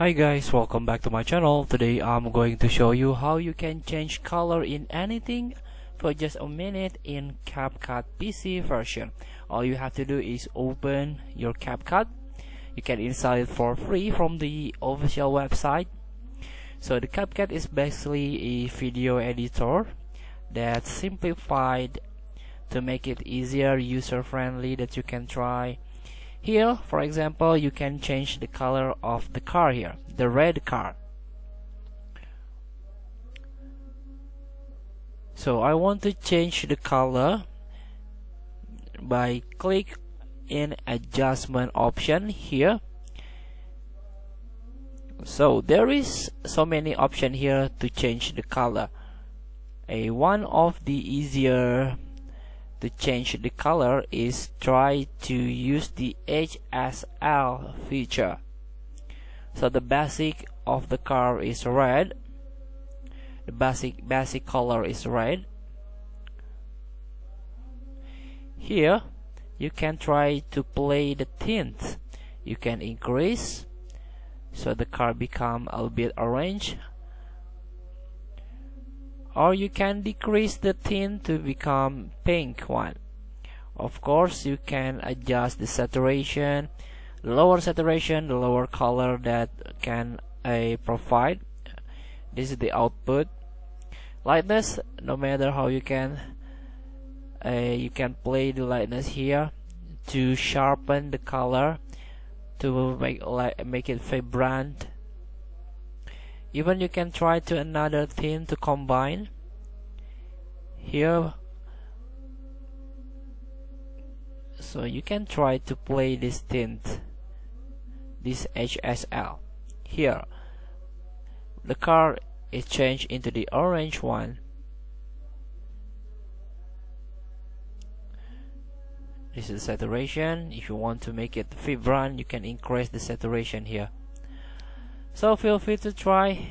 Hi guys, welcome back to my channel. Today I'm going to show you how you can change color in anything for just a minute in CapCut PC version. All you have to do is open your CapCut. You can install it for free from the official website. So the CapCut is basically a video editor that's simplified to make it easier, user-friendly, that you can try. Here, for example, you can change the color of the car here, the red car. So I want to change the color by click in adjustment option here. So there is so many options here to change the color. One of the easier to change the color is try to use the HSL feature. So the basic of the car is red. The basic color is red. Here you can try to play the tint. You can increase so the car become a little bit orange, or you can decrease the tint to become pink one. Of course, you can adjust the saturation, the lower color that can provide. This is the output. Lightness, no matter how you can play the lightness here to sharpen the color, to make it vibrant. Even you can try to another tint to combine here. So you can try to play this tint, this HSL. Here the car is changed into the orange one. This is saturation. If you want to make it vibrant, you can increase the saturation here. So feel free to try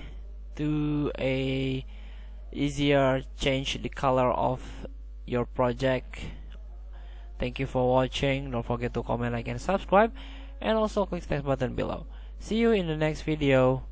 to easier change the color of your project. Thank you for watching. Don't forget to comment, like, and subscribe, and also click the button below. See you in the next video.